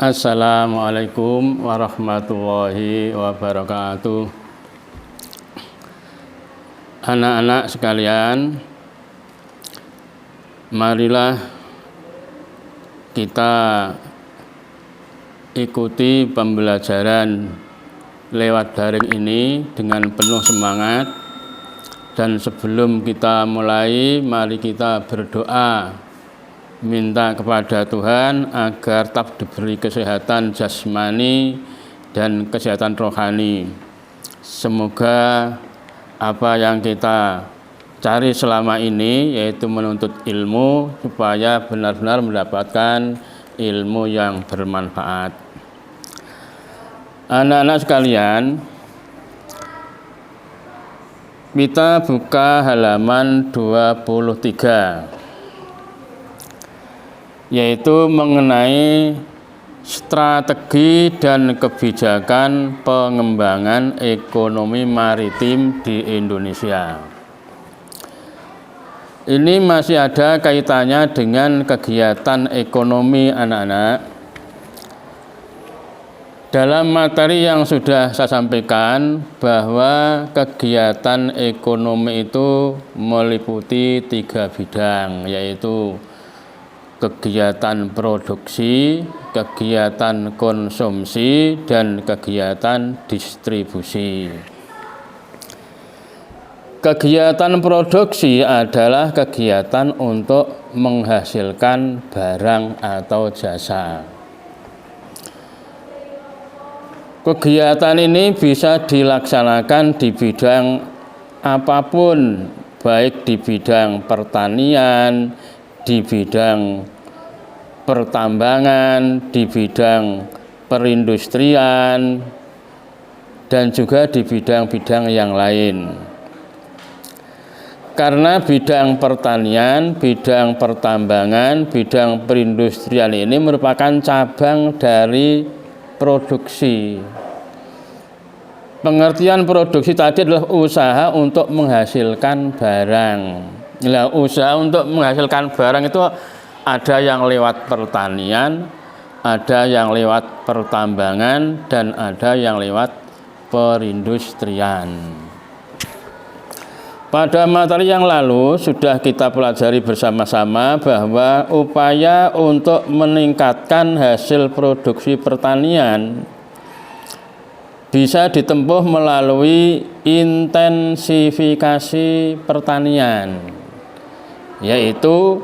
Assalamualaikum warahmatullahi wabarakatuh. Anak-anak sekalian, marilah kita ikuti pembelajaran lewat daring ini dengan penuh semangat. Dan sebelum kita mulai, mari kita berdoa, minta kepada Tuhan agar tetap diberi kesehatan jasmani dan kesehatan rohani. Semoga apa yang kita cari selama ini, yaitu menuntut ilmu, supaya benar-benar mendapatkan ilmu yang bermanfaat. Anak-anak sekalian, kita buka halaman 23, yaitu mengenai strategi dan kebijakan pengembangan ekonomi maritim di Indonesia. Ini masih ada kaitannya dengan kegiatan ekonomi anak-anak. Dalam materi yang sudah saya sampaikan, bahwa kegiatan ekonomi itu meliputi 3 bidang, yaitu kegiatan produksi, kegiatan konsumsi, dan kegiatan distribusi. Kegiatan produksi adalah kegiatan untuk menghasilkan barang atau jasa. Kegiatan ini bisa dilaksanakan di bidang apapun, baik di bidang pertanian, di bidang pertambangan, di bidang perindustrian, dan juga di bidang-bidang yang lain. Karena bidang pertanian, bidang pertambangan, bidang perindustrian ini merupakan cabang dari produksi. Pengertian produksi tadi adalah usaha untuk menghasilkan barang. Nah, usaha untuk menghasilkan barang itu ada yang lewat pertanian, ada yang lewat pertambangan, dan ada yang lewat perindustrian. Pada materi yang lalu sudah kita pelajari bersama-sama bahwa upaya untuk meningkatkan hasil produksi pertanian bisa ditempuh melalui intensifikasi pertanian, yaitu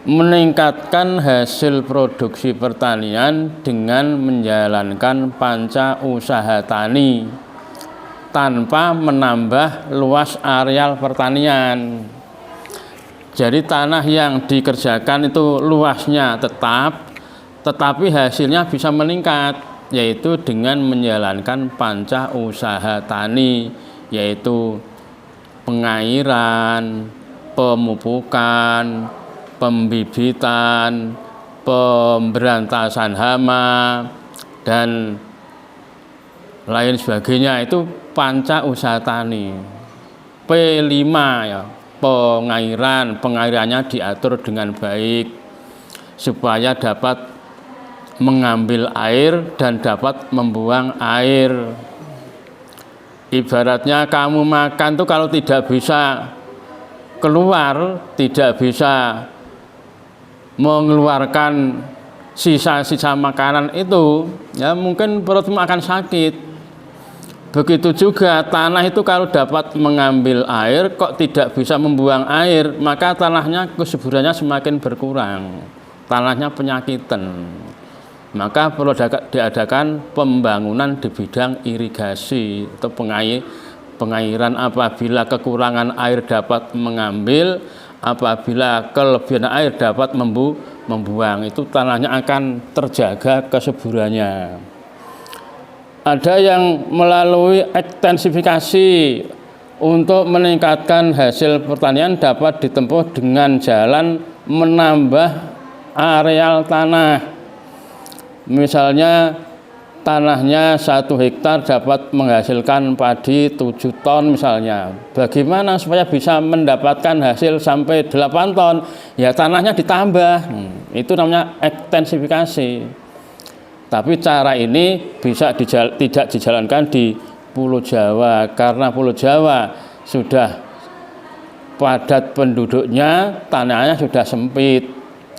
meningkatkan hasil produksi pertanian dengan menjalankan panca usaha tani tanpa menambah luas areal pertanian. Jadi tanah yang dikerjakan itu luasnya tetap, tetapi hasilnya bisa meningkat, yaitu dengan menjalankan panca usaha tani, yaitu pengairan, pemupukan, pembibitan, pemberantasan hama, dan lain sebagainya. Itu panca usaha tani. P5 ya, pengairannya diatur dengan baik supaya dapat mengambil air dan dapat membuang air. Ibaratnya kamu makan tuh kalau tidak bisa keluar, tidak bisa mengeluarkan sisa-sisa makanan itu, ya mungkin perutmu akan sakit. Begitu juga tanah itu kalau dapat mengambil air kok tidak bisa membuang air, maka tanahnya kesuburannya semakin berkurang, tanahnya penyakitan. Maka perlu diadakan pembangunan di bidang irigasi atau pengairan. Apabila kekurangan air dapat mengambil, apabila kelebihan air dapat membuang, itu tanahnya akan terjaga kesuburannya. Ada yang melalui ekstensifikasi untuk meningkatkan hasil pertanian dapat ditempuh dengan jalan menambah areal tanah. Misalnya tanahnya 1 hektar dapat menghasilkan padi 7 ton misalnya. Bagaimana supaya bisa mendapatkan hasil sampai 8 ton? Ya tanahnya ditambah. Itu namanya ekstensifikasi. Tapi cara ini bisa tidak dijalankan di Pulau Jawa karena Pulau Jawa sudah padat penduduknya, tanahnya sudah sempit.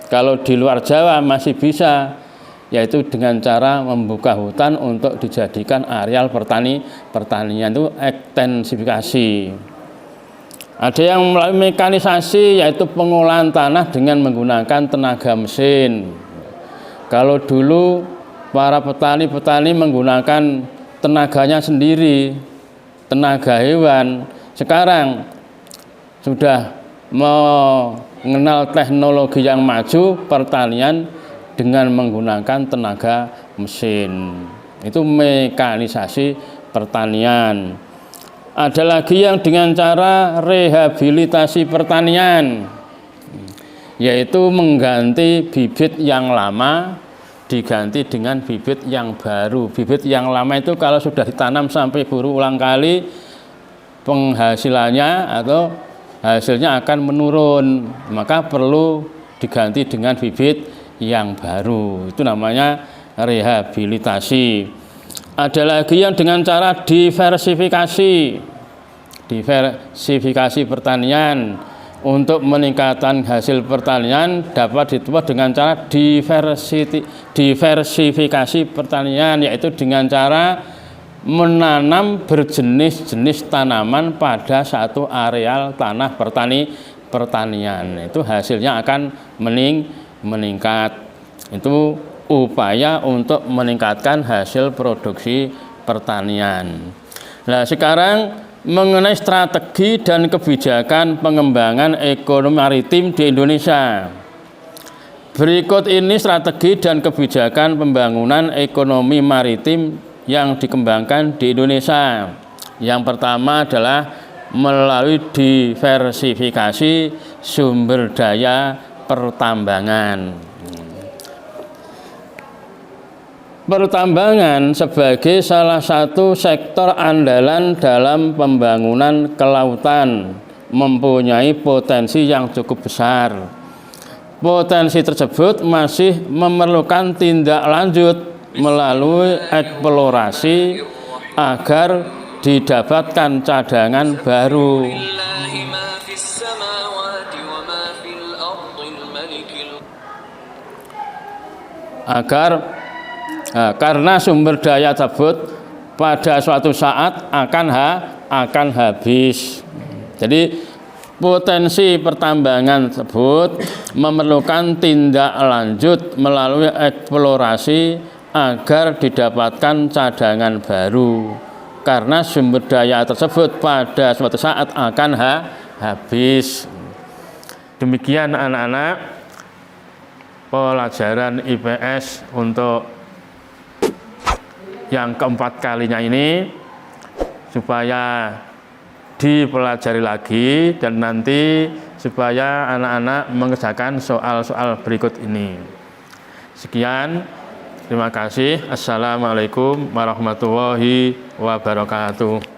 Kalau di luar Jawa masih bisa, yaitu dengan cara membuka hutan untuk dijadikan areal pertanian itu ekstensifikasi. Ada yang melalui mekanisasi, yaitu pengolahan tanah dengan menggunakan tenaga mesin. Kalau dulu para petani menggunakan tenaganya sendiri, tenaga hewan. Sekarang sudah mengenal teknologi yang maju pertanian dengan menggunakan tenaga mesin. Itu mekanisasi pertanian. Ada lagi yang dengan cara rehabilitasi pertanian, yaitu mengganti bibit yang lama diganti dengan bibit yang baru. Bibit yang lama itu kalau sudah ditanam sampai berulang kali, penghasilannya atau hasilnya akan menurun, maka perlu diganti dengan bibit yang baru. Itu namanya rehabilitasi. Ada lagi yang dengan cara diversifikasi pertanian. Untuk meningkatkan hasil pertanian dapat dibuat dengan cara diversifikasi pertanian, yaitu dengan cara menanam berjenis-jenis tanaman pada satu areal tanah pertanian. Itu hasilnya akan meningkat. Itu upaya untuk meningkatkan hasil produksi pertanian. Nah, sekarang mengenai strategi dan kebijakan pengembangan ekonomi maritim di Indonesia. Berikut ini strategi dan kebijakan pembangunan ekonomi maritim yang dikembangkan di Indonesia. Yang pertama adalah melalui diversifikasi sumber daya pertambangan. Pertambangan sebagai salah satu sektor andalan dalam pembangunan kelautan mempunyai potensi yang cukup besar. Potensi tersebut masih memerlukan tindak lanjut melalui eksplorasi agar didapatkan cadangan baru. Karena sumber daya tersebut pada suatu saat akan habis. Jadi potensi pertambangan tersebut memerlukan tindak lanjut melalui eksplorasi agar didapatkan cadangan baru. Karena sumber daya tersebut pada suatu saat akan habis. Demikian anak-anak pelajaran IPS untuk yang keempat kalinya ini, supaya dipelajari lagi dan nanti supaya anak-anak mengerjakan soal-soal berikut ini. Sekian, terima kasih. Assalamualaikum warahmatullahi wabarakatuh.